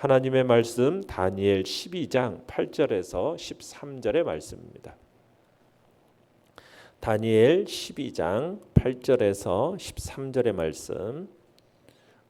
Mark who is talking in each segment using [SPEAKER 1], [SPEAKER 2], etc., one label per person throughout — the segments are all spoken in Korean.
[SPEAKER 1] 하나님의 말씀 다니엘 12장 8절에서 13절의 말씀입니다. 다니엘 12장 8절에서 13절의 말씀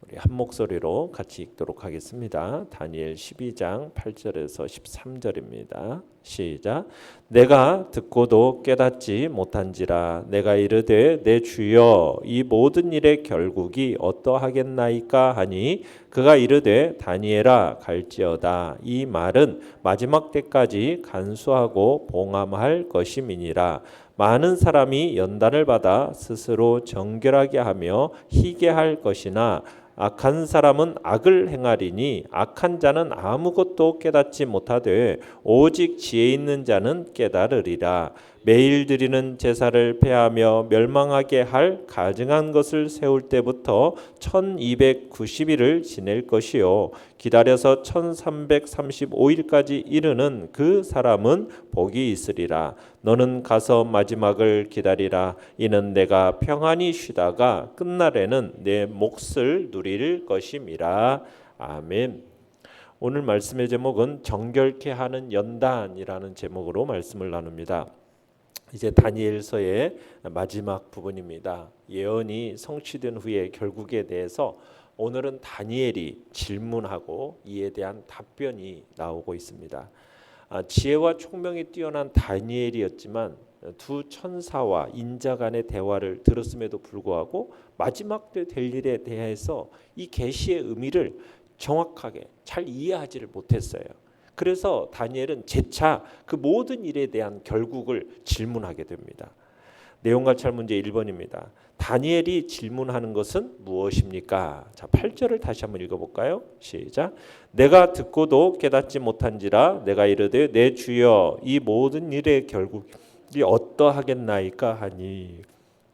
[SPEAKER 1] 우리 한 목소리로 같이 읽도록 하겠습니다. 다니엘 12장 8절에서 13절입니다. 시작. 내가 듣고도 깨닫지 못한지라 내가 이르되 내 주여 이 모든 일의 결국이 어떠하겠나이까 하니 그가 이르되 다니엘아 갈지어다 이 말은 마지막 때까지 간수하고 봉함할 것임이니라. 많은 사람이 연단을 받아 스스로 정결하게 하며 희게 할 것이나 악한 사람은 악을 행하리니 악한 자는 아무것도 깨닫지 못하되 오직 지혜 있는 자는 깨달으리라. 매일 드리는 제사를 폐하며 멸망하게 할 가증한 것을 세울 때부터 1290일을 지낼 것이요 기다려서 1335일까지 이르는 그 사람은 복이 있으리라. 너는 가서 마지막을 기다리라. 이는 내가 평안히 쉬다가 끝날에는 내 몫을 누릴 것임이라. 아멘. 오늘 말씀의 제목은 정결케 하는 연단이라는 제목으로 말씀을 나눕니다. 이제 다니엘서의 마지막 부분입니다. 예언이 성취된 후에 결국에 대해서 오늘은 다니엘이 질문하고 이에 대한 답변이 나오고 있습니다. 지혜와 총명이 뛰어난 다니엘이었지만 두 천사와 인자 간의 대화를 들었음에도 불구하고 마지막 때 될 일에 대해서 이 계시의 의미를 정확하게 잘 이해하지를 못했어요. 그래서 다니엘은 재차 그 모든 일에 대한 결국을 질문하게 됩니다. 내용 관찰 문제 1번입니다. 다니엘이 질문하는 것은 무엇입니까? 자, 8절을 다시 한번 읽어볼까요? 시작. 내가 듣고도 깨닫지 못한지라 내가 이르되 내 주여 이 모든 일의 결국이 어떠하겠나이까 하니.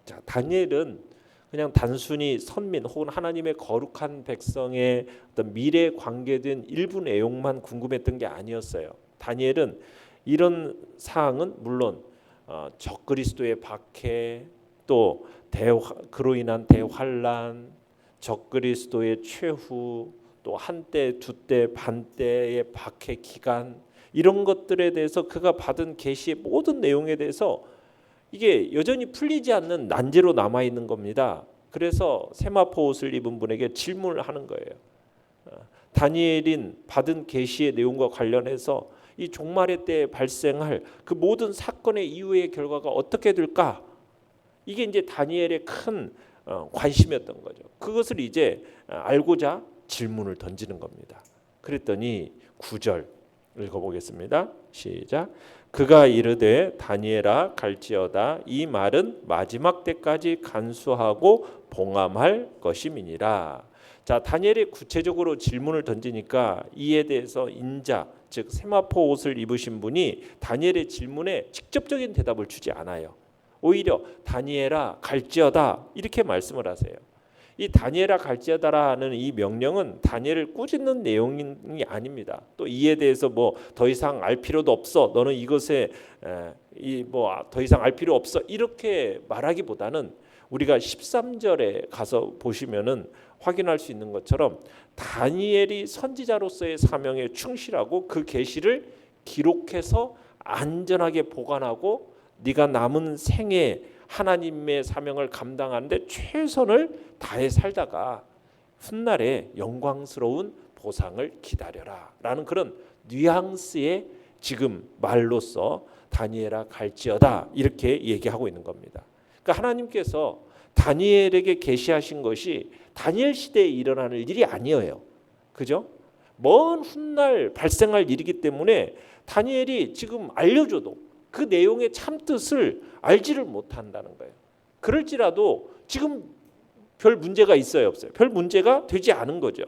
[SPEAKER 1] 자, 다니엘은 그냥 단순히 선민 혹은 하나님의 거룩한 백성의 어떤 미래에 관계된 일부 내용만 궁금했던 게 아니었어요. 다니엘은 이런 사항은 물론 적그리스도의 박해, 또 그로 인한 대환란, 적그리스도의 최후, 또 한때, 두때, 반때의 박해 기간 이런 것들에 대해서 그가 받은 계시의 모든 내용에 대해서 이게 여전히 풀리지 않는 난제로 남아 있는 겁니다. 그래서 세마포 옷을 입은 분에게 질문을 하는 거예요. 다니엘인 받은 계시의 내용과 관련해서 이 종말의 때에 발생할 그 모든 사건의 이후의 결과가 어떻게 될까? 이게 이제 다니엘의 큰 관심이었던 거죠. 그것을 이제 알고자 질문을 던지는 겁니다. 그랬더니 9절 읽어보겠습니다. 시작. 그가 이르되 다니엘아 갈지어다 이 말은 마지막 때까지 간수하고 봉함할 것임이니라. 자, 다니엘이 구체적으로 질문을 던지니까 이에 대해서 인자 즉 세마포 옷을 입으신 분이 다니엘의 질문에 직접적인 대답을 주지 않아요. 오히려 다니엘아 갈지어다 이렇게 말씀을 하세요. 이 다니엘아 갈지어다라는 이 명령은 다니엘을 꾸짖는 내용이 아닙니다. 또 이에 대해서 뭐 더 이상 알 필요도 없어. 너는 이것에 더 이상 알 필요 없어. 이렇게 말하기보다는 우리가 13절에 가서 보시면은 확인할 수 있는 것처럼 다니엘이 선지자로서의 사명에 충실하고 그 계시를 기록해서 안전하게 보관하고 네가 남은 생에 하나님의 사명을 감당하는데 최선을 다해 살다가 훗날에 영광스러운 보상을 기다려라 라는 그런 뉘앙스의 지금 말로써 다니엘아 갈지어다 이렇게 얘기하고 있는 겁니다. 그러니까 하나님께서 다니엘에게 계시하신 것이 다니엘 시대에 일어나는 일이 아니에요. 그죠? 먼 훗날 발생할 일이기 때문에 다니엘이 지금 알려줘도 그 내용의 참뜻을 알지를 못한다는 거예요. 그럴지라도 지금 별 문제가 있어요, 없어요? 별 문제가 되지 않은 거죠.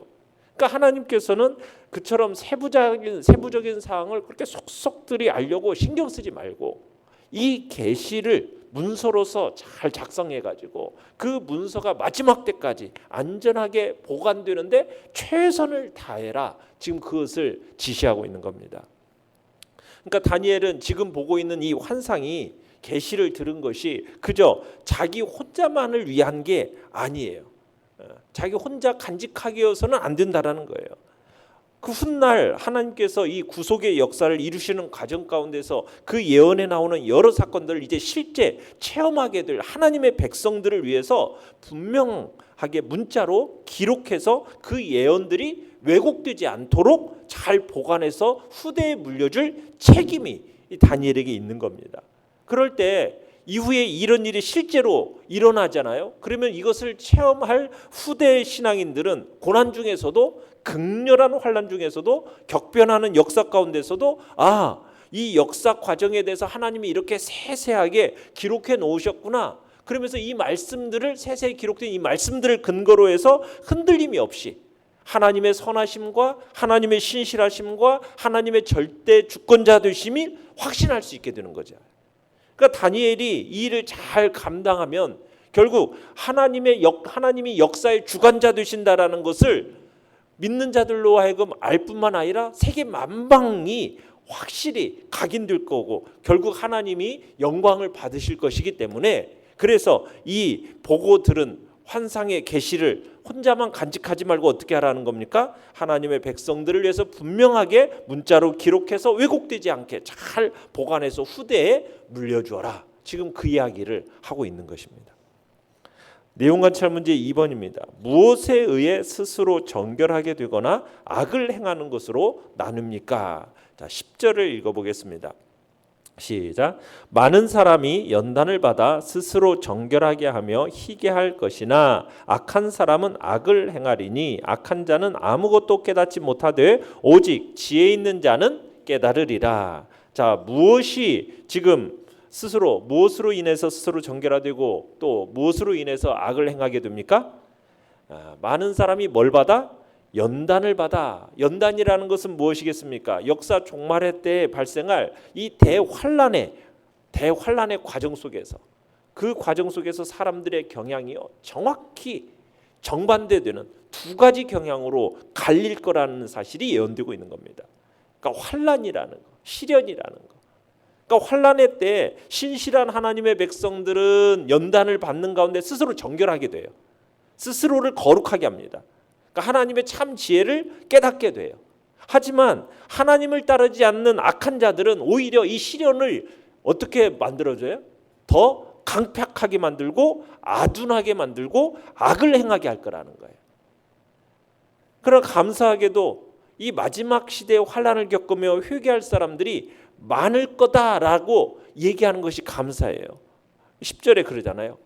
[SPEAKER 1] 그러니까 하나님께서는 그처럼 세부적인 사항을 그렇게 속속들이 알려고 신경 쓰지 말고 이 계시를 문서로서 잘 작성해 가지고 그 문서가 마지막 때까지 안전하게 보관되는데 최선을 다해라. 지금 그것을 지시하고 있는 겁니다. 그러니까 다니엘은 지금 보고 있는 이 환상이 계시를 들은 것이 그저 자기 혼자만을 위한 게 아니에요. 자기 혼자 간직하기 위해서는 안 된다라는 거예요. 그 훗날 하나님께서 이 구속의 역사를 이루시는 과정 가운데서 그 예언에 나오는 여러 사건들을 이제 실제 체험하게 될 하나님의 백성들을 위해서 분명하게 문자로 기록해서 그 예언들이 왜곡되지 않도록 잘 보관해서 후대에 물려줄 책임이 이 다니엘에게 있는 겁니다. 그럴 때 이후에 이런 일이 실제로 일어나잖아요. 그러면 이것을 체험할 후대 신앙인들은 고난 중에서도, 극렬한 환난 중에서도, 격변하는 역사 가운데서도 이 역사 과정에 대해서 하나님이 이렇게 세세하게 기록해 놓으셨구나. 그러면서 이 말씀들을, 세세히 기록된 이 말씀들을 근거로 해서 흔들림이 없이 하나님의 선하심과 하나님의 신실하심과 하나님의 절대 주권자 되심이 확신할 수 있게 되는 거죠. 그러니까 다니엘이 이 일을 잘 감당하면 결국 하나님이 역사의 주관자 되신다라는 것을 믿는 자들로 하여금 알 뿐만 아니라 세계 만방이 확실히 각인될 거고 결국 하나님이 영광을 받으실 것이기 때문에, 그래서 이 보고 들은 환상의 계시를 혼자만 간직하지 말고 어떻게 하라는 겁니까? 하나님의 백성들을 위해서 분명하게 문자로 기록해서 왜곡되지 않게 잘 보관해서 후대에 물려주어라. 지금 그 이야기를 하고 있는 것입니다. 내용 관찰 문제 2번입니다. 무엇에 의해 스스로 정결하게 되거나 악을 행하는 것으로 나눕니까? 자, 10절을 읽어보겠습니다. 시작. 많은 사람이 연단을 받아 스스로 정결하게 하며 희게 할 것이나 악한 사람은 악을 행하리니 악한 자는 아무것도 깨닫지 못하되 오직 지혜 있는 자는 깨달으리라. 자, 무엇이 지금 스스로, 무엇으로 인해서 스스로 정결화되고 또 무엇으로 인해서 악을 행하게 됩니까? 많은 사람이 뭘 받아? 연단을 받아. 연단이라는 것은 무엇이겠습니까? 역사 종말의 때에 발생할 이 대환란의 과정 속에서, 그 과정 속에서 사람들의 경향이 정확히 정반대되는 두 가지 경향으로 갈릴 거라는 사실이 예언되고 있는 겁니다. 그러니까 환란이라는 거, 시련이라는 거. 그러니까 환란의 때 신실한 하나님의 백성들은 연단을 받는 가운데 스스로 정결하게 돼요. 스스로를 거룩하게 합니다. 그러니까 하나님의 참 지혜를 깨닫게 돼요. 하지만 하나님을 따르지 않는 악한 자들은 오히려 이 시련을 어떻게 만들어줘요? 더 강팍하게 만들고 아둔하게 만들고 악을 행하게 할 거라는 거예요. 그러나 감사하게도 이 마지막 시대의 환란을 겪으며 회개할 사람들이 많을 거다라고 얘기하는 것이 감사해요. 10절에 그러잖아요.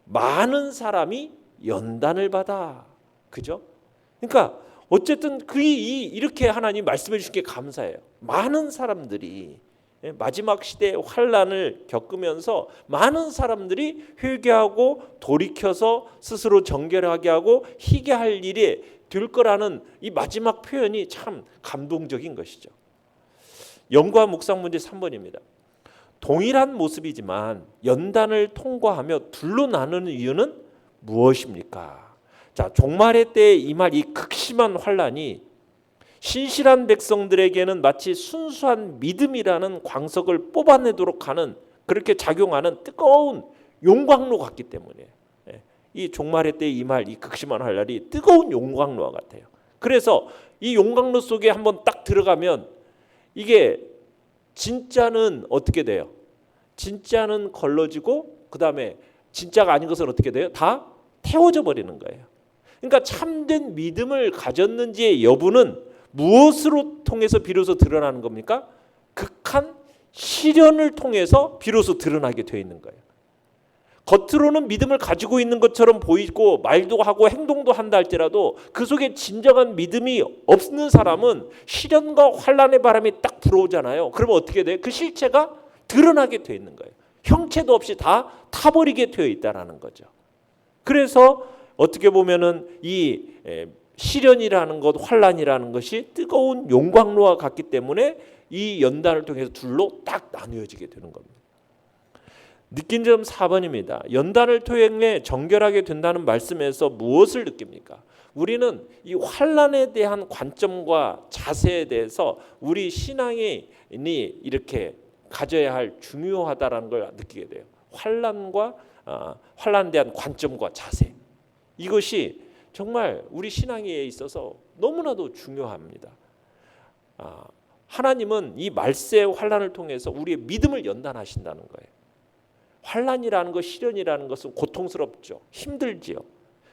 [SPEAKER 1] 많은 사람이 연단을 받아. 그죠? 그러니까 어쨌든 이렇게 하나님 말씀해 주신 게 감사해요. 많은 사람들이 마지막 시대의 환란을 겪으면서 많은 사람들이 회개하고 돌이켜서 스스로 정결하게 하고 희게 할 일이 될 거라는 이 마지막 표현이 참 감동적인 것이죠. 연구와 묵상 문제 3번입니다. 동일한 모습이지만 연단을 통과하며 둘로 나누는 이유는 무엇입니까? 자, 종말의 때에 임할 이 극심한 환란이 신실한 백성들에게는 마치 순수한 믿음이라는 광석을 뽑아내도록 하는, 그렇게 작용하는 뜨거운 용광로 같기 때문에 이 종말의 때에 임할 이 극심한 환란이 뜨거운 용광로와 같아요. 그래서 이 용광로 속에 한번 딱 들어가면 이게 진짜는 어떻게 돼요? 진짜는 걸러지고 그 다음에 진짜가 아닌 것은 어떻게 돼요? 다 태워져 버리는 거예요. 그러니까 참된 믿음을 가졌는지의 여부는 무엇으로 통해서 비로소 드러나는 겁니까? 극한 시련을 통해서 비로소 드러나게 되어 있는 거예요. 겉으로는 믿음을 가지고 있는 것처럼 보이고 말도 하고 행동도 한다 할지라도 그 속에 진정한 믿음이 없는 사람은 시련과 환란의 바람이 딱 불어오잖아요. 그러면 어떻게 돼요? 그 실체가 드러나게 되어 있는 거예요. 형체도 없이 다 타버리게 되어 있다라는 거죠. 그래서 어떻게 보면은 이 시련이라는 것, 환란이라는 것이 뜨거운 용광로와 같기 때문에 이 연단을 통해서 둘로 딱 나누어지게 되는 겁니다. 느낀 점 4번입니다. 연단을 통해 정결하게 된다는 말씀에서 무엇을 느낍니까? 우리는 이 환란에 대한 관점과 자세에 대해서 우리 신앙이 이렇게 가져야 할 중요하다라는 걸 느끼게 돼요. 환란에 대한 관점과 자세. 이것이 정말 우리 신앙에 있어서 너무나도 중요합니다. 하나님은 이 말세 환난을 통해서 우리의 믿음을 연단하신다는 거예요. 환난이라는 것, 시련이라는 것은 고통스럽죠. 힘들지요.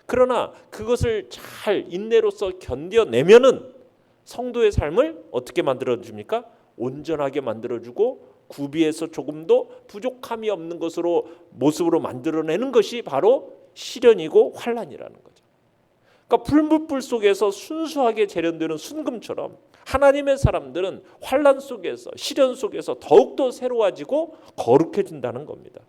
[SPEAKER 1] 그러나 그것을 잘 인내로서 견뎌내면은 성도의 삶을 어떻게 만들어줍니까? 온전하게 만들어주고 구비해서 조금도 부족함이 없는 것으로 모습으로 만들어내는 것이 바로 시련이고 환난이라는 거죠. 그러니까 불물불 속에서 순수하게 재련되는 순금처럼 하나님의 사람들은 환난 속에서 시련 속에서 더욱더 새로워지고 거룩해진다는 겁니다.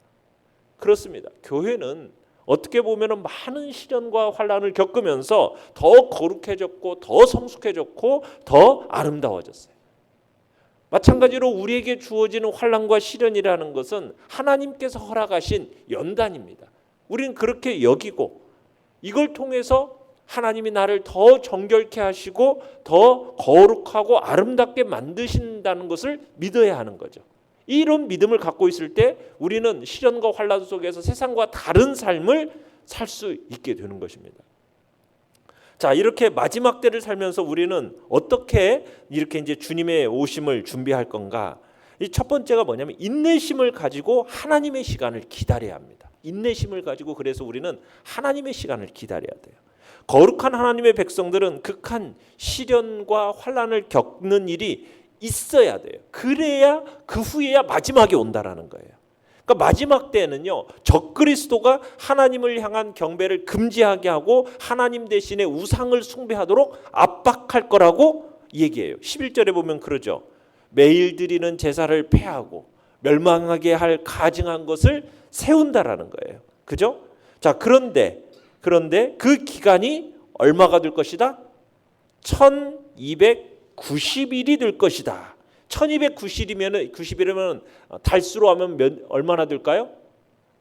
[SPEAKER 1] 그렇습니다. 교회는 어떻게 보면 많은 시련과 환난을 겪으면서 더 거룩해졌고 더 성숙해졌고 더 아름다워졌어요. 마찬가지로 우리에게 주어지는 환난과 시련이라는 것은 하나님께서 허락하신 연단입니다. 우리는 그렇게 여기고 이걸 통해서 하나님이 나를 더 정결케 하시고 더 거룩하고 아름답게 만드신다는 것을 믿어야 하는 거죠. 이런 믿음을 갖고 있을 때 우리는 시련과 환난 속에서 세상과 다른 삶을 살 수 있게 되는 것입니다. 자, 이렇게 마지막 때를 살면서 우리는 어떻게 이렇게 이제 주님의 오심을 준비할 건가? 이 첫 번째가 뭐냐면 인내심을 가지고 하나님의 시간을 기다려야 합니다. 인내심을 가지고 그래서 우리는 하나님의 시간을 기다려야 돼요. 거룩한 하나님의 백성들은 극한 시련과 환난을 겪는 일이 있어야 돼요. 그래야 그 후에야 마지막이 온다라는 거예요. 그러니까 마지막 때는요, 적그리스도가 하나님을 향한 경배를 금지하게 하고 하나님 대신에 우상을 숭배하도록 압박할 거라고 얘기해요. 11절에 보면 그러죠. 매일 드리는 제사를 폐하고 멸망하게 할 가증한 것을 세운다라는 거예요. 그죠? 자, 그런데 그 기간이 얼마가 될 것이다? 1290일이 될 것이다. 1290일이면 달수로 하면 얼마나 될까요?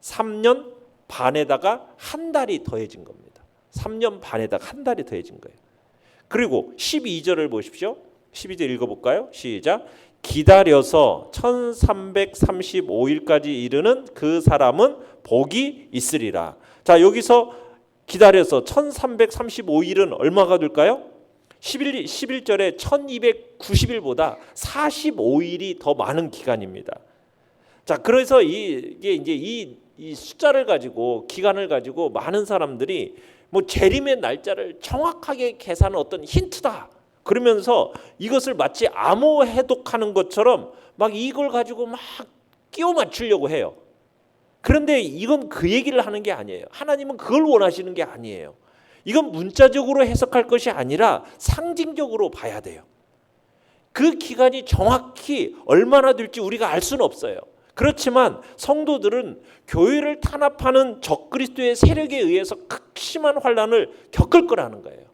[SPEAKER 1] 3년 반에다가 한 달이 더해진 겁니다. 3년 반에다가 한 달이 더해진 거예요. 그리고 12절을 보십시오. 12절 읽어볼까요? 시작. 기다려서 1335일까지 이르는 그 사람은 복이 있으리라. 자, 여기서 기다려서 1335일은 얼마가 될까요? 11절에 1290일보다 45일이 더 많은 기간입니다. 자, 그래서 이게 이제 이 숫자를 가지고 기간을 가지고 많은 사람들이 뭐 재림의 날짜를 정확하게 계산한 어떤 힌트다. 그러면서 이것을 마치 암호 해독하는 것처럼 막 이걸 가지고 막 끼워 맞추려고 해요. 그런데 이건 그 얘기를 하는 게 아니에요. 하나님은 그걸 원하시는 게 아니에요. 이건 문자적으로 해석할 것이 아니라 상징적으로 봐야 돼요. 그 기간이 정확히 얼마나 될지 우리가 알 수는 없어요. 그렇지만 성도들은 교회를 탄압하는 적그리스도의 세력에 의해서 극심한 환난을 겪을 거라는 거예요.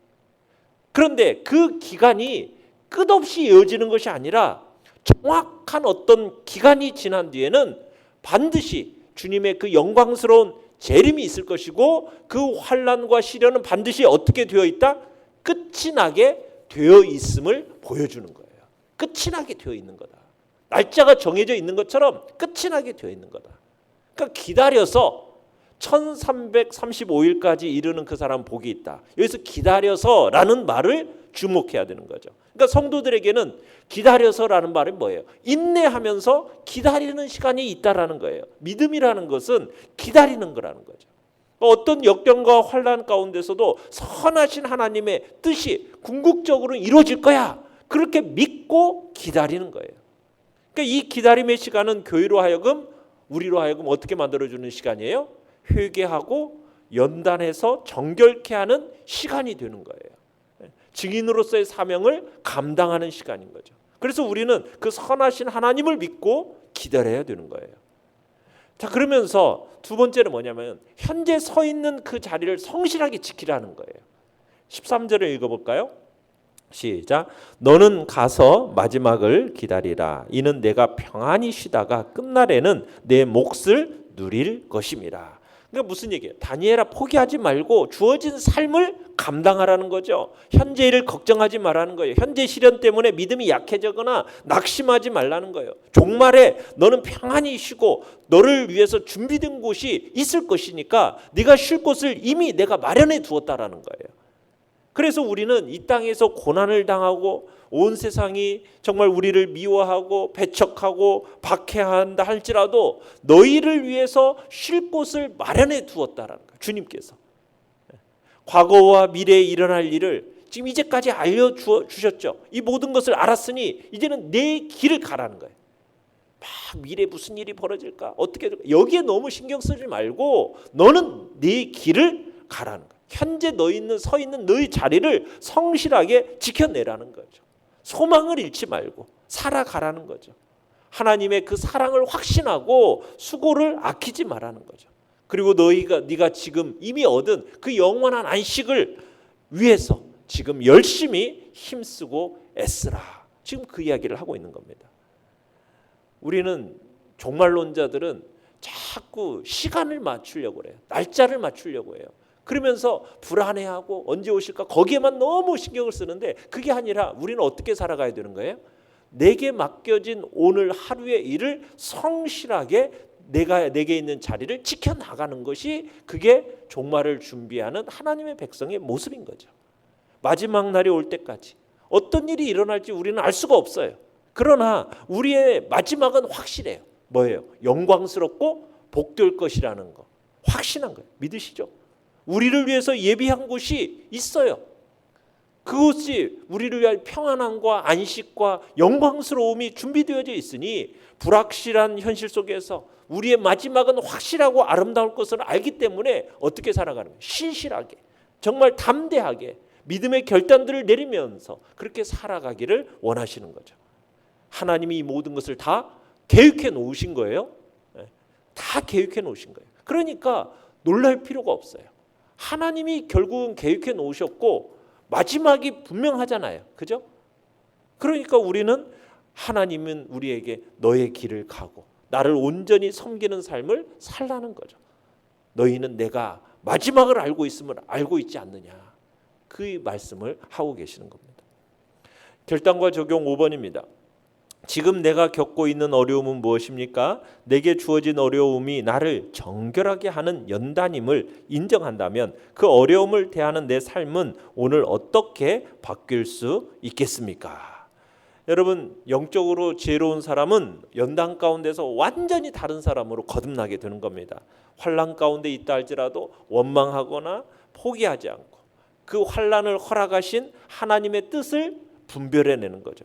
[SPEAKER 1] 그런데 그 기간이 끝없이 이어지는 것이 아니라 정확한 어떤 기간이 지난 뒤에는 반드시 주님의 그 영광스러운 재림이 있을 것이고 그 환난과 시련은 반드시 어떻게 되어 있다? 끝이 나게 되어 있음을 보여주는 거예요. 끝이 나게 되어 있는 거다. 날짜가 정해져 있는 것처럼 끝이 나게 되어 있는 거다. 그러니까 기다려서 1335일까지 이르는 그 사람 복이 있다. 여기서 기다려서라는 말을 주목해야 되는 거죠. 그러니까 성도들에게는 기다려서라는 말이 뭐예요? 인내하면서 기다리는 시간이 있다라는 거예요. 믿음이라는 것은 기다리는 거라는 거죠. 어떤 역경과 환난 가운데서도 선하신 하나님의 뜻이 궁극적으로 이루어질 거야. 그렇게 믿고 기다리는 거예요. 그러니까 이 기다림의 시간은 교회로 하여금 우리로 하여금 어떻게 만들어주는 시간이에요? 회개하고 연단해서 정결케 하는 시간이 되는 거예요. 증인으로서의 사명을 감당하는 시간인 거죠. 그래서 우리는 그 선하신 하나님을 믿고 기다려야 되는 거예요. 자, 그러면서 두 번째는 뭐냐면 현재 서 있는 그 자리를 성실하게 지키라는 거예요. 13절을 읽어볼까요? 시작. 너는 가서 마지막을 기다리라. 이는 내가 평안히 쉬다가 끝날에는 내 몫을 누릴 것임이라. 그러니까 무슨 얘기예요? 다니엘아, 포기하지 말고 주어진 삶을 감당하라는 거죠. 현재 일을 걱정하지 말라는 거예요. 현재 시련 때문에 믿음이 약해지거나 낙심하지 말라는 거예요. 종말에 너는 평안히 쉬고 너를 위해서 준비된 곳이 있을 것이니까 네가 쉴 곳을 이미 내가 마련해 두었다라는 거예요. 그래서 우리는 이 땅에서 고난을 당하고 온 세상이 정말 우리를 미워하고 배척하고 박해한다 할지라도 너희를 위해서 쉴 곳을 마련해 두었다라는 거예요. 주님께서 과거와 미래에 일어날 일을 지금 이제까지 알려주셨죠. 이 모든 것을 알았으니 이제는 내 길을 가라는 거예요. 막 미래에 무슨 일이 벌어질까? 어떻게 될까? 여기에 너무 신경 쓰지 말고 너는 네 길을 가라는 거예요. 현재 서 있는 너의 자리를 성실하게 지켜내라는 거죠. 소망을 잃지 말고 살아가라는 거죠. 하나님의 그 사랑을 확신하고 수고를 아끼지 말라는 거죠. 그리고 네가 지금 이미 얻은 그 영원한 안식을 위해서 지금 열심히 힘쓰고 애쓰라. 지금 그 이야기를 하고 있는 겁니다. 우리는 종말론자들은 자꾸 시간을 맞추려고 그래요. 날짜를 맞추려고 해요. 그러면서 불안해하고 언제 오실까 거기에만 너무 신경을 쓰는데 그게 아니라 우리는 어떻게 살아가야 되는 거예요? 내게 맡겨진 오늘 하루의 일을 성실하게 내게 있는 자리를 지켜나가는 것이 그게 종말을 준비하는 하나님의 백성의 모습인 거죠. 마지막 날이 올 때까지 어떤 일이 일어날지 우리는 알 수가 없어요. 그러나 우리의 마지막은 확실해요. 뭐예요? 영광스럽고 복될 것이라는 거. 확신한 거예요. 믿으시죠? 우리를 위해서 예비한 곳이 있어요. 그것이 우리를 위한 평안함과 안식과 영광스러움이 준비되어져 있으니 불확실한 현실 속에서 우리의 마지막은 확실하고 아름다울 것을 알기 때문에 어떻게 살아가는 거예요? 신실하게, 정말 담대하게 믿음의 결단들을 내리면서 그렇게 살아가기를 원하시는 거죠. 하나님이 이 모든 것을 다 계획해 놓으신 거예요. 다 계획해 놓으신 거예요. 그러니까 놀랄 필요가 없어요. 하나님이 결국은 계획해 놓으셨고 마지막이 분명하잖아요. 그죠? 그러니까 우리는 하나님은 우리에게 너의 길을 가고 나를 온전히 섬기는 삶을 살라는 거죠. 너희는 내가 마지막을 알고 있음을 알고 있지 않느냐. 그 말씀을 하고 계시는 겁니다. 결단과 적용 5번입니다. 지금 내가 겪고 있는 어려움은 무엇입니까? 내게 주어진 어려움이 나를 정결하게 하는 연단임을 인정한다면 그 어려움을 대하는 내 삶은 오늘 어떻게 바뀔 수 있겠습니까? 여러분, 영적으로 지혜로운 사람은 연단 가운데서 완전히 다른 사람으로 거듭나게 되는 겁니다. 환난 가운데 있다 할지라도 원망하거나 포기하지 않고 그 환난을 허락하신 하나님의 뜻을 분별해내는 거죠.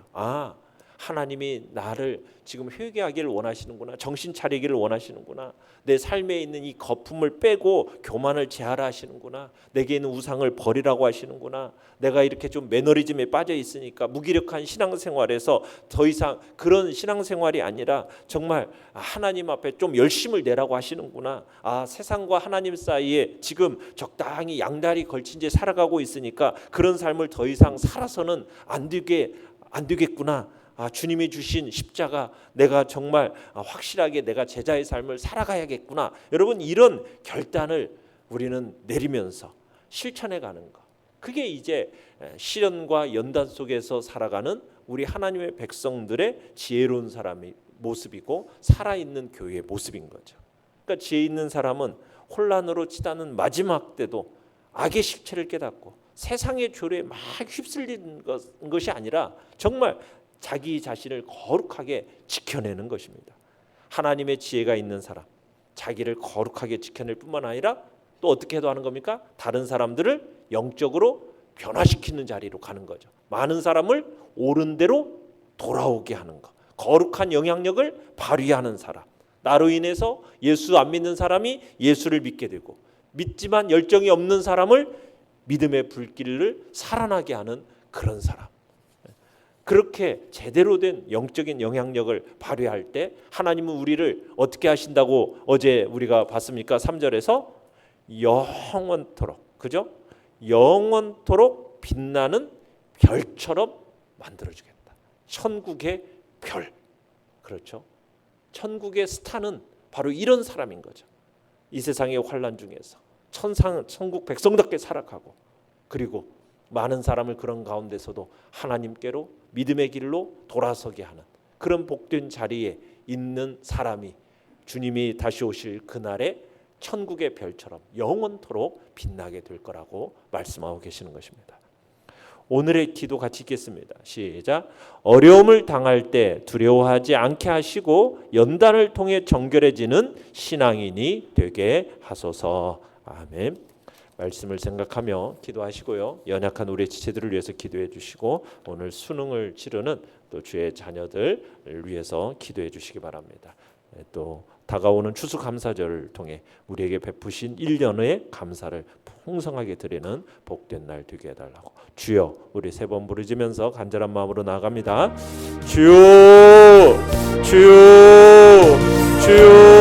[SPEAKER 1] 하나님이 나를 지금 회개하기를 원하시는구나. 정신 차리기를 원하시는구나. 내 삶에 있는 이 거품을 빼고 교만을 제하라 하시는구나. 내게 있는 우상을 버리라고 하시는구나. 내가 이렇게 좀 매너리즘에 빠져 있으니까 무기력한 신앙생활에서 더 이상 그런 신앙생활이 아니라 정말 하나님 앞에 좀 열심을 내라고 하시는구나. 세상과 하나님 사이에 지금 적당히 양다리 걸친 채 살아가고 있으니까 그런 삶을 더 이상 살아서는 안 되겠구나. 주님이 주신 십자가 내가 정말 확실하게 내가 제자의 삶을 살아가야겠구나. 여러분, 이런 결단을 우리는 내리면서 실천해 가는 것. 그게 이제 시련과 연단 속에서 살아가는 우리 하나님의 백성들의 지혜로운 사람의 모습이고 살아있는 교회의 모습인 거죠. 그러니까 지혜 있는 사람은 혼란으로 치닫는 마지막 때도 악의 실체를 깨닫고 세상의 조례에 막 휩쓸리는 것이 아니라 정말 자기 자신을 거룩하게 지켜내는 것입니다. 하나님의 지혜가 있는 사람, 자기를 거룩하게 지켜낼 뿐만 아니라 또 어떻게 해도 하는 겁니까? 다른 사람들을 영적으로 변화시키는 자리로 가는 거죠. 많은 사람을 옳은 대로 돌아오게 하는 것, 거룩한 영향력을 발휘하는 사람. 나로 인해서 예수 안 믿는 사람이 예수를 믿게 되고 믿지만 열정이 없는 사람을 믿음의 불길을 살아나게 하는 그런 사람. 그렇게 제대로 된 영적인 영향력을 발휘할 때 하나님은 우리를 어떻게 하신다고 어제 우리가 봤습니까? 3절에서 영원토록, 그죠? 영원토록 빛나는 별처럼 만들어주겠다. 천국의 별, 그렇죠? 천국의 스타는 바로 이런 사람인 거죠. 이 세상의 환난 중에서 천국 백성답게 살아가고 그리고 많은 사람을 그런 가운데서도 하나님께로 믿음의 길로 돌아서게 하는 그런 복된 자리에 있는 사람이 주님이 다시 오실 그날에 천국의 별처럼 영원토록 빛나게 될 거라고 말씀하고 계시는 것입니다. 오늘의 기도 같이 읽겠습니다. 시작. 어려움을 당할 때 두려워하지 않게 하시고 연단을 통해 정결해지는 신앙인이 되게 하소서. 아멘. 말씀을 생각하며 기도하시고요. 연약한 우리 지체들을 위해서 기도해 주시고 오늘 수능을 치르는 또 주의 자녀들을 위해서 기도해 주시기 바랍니다. 또 다가오는 추수감사절을 통해 우리에게 베푸신 1년의 감사를 풍성하게 드리는 복된 날 되게 해달라고. 주여, 우리 3번 부르짖으면서 간절한 마음으로 나아갑니다. 주여, 주여, 주여.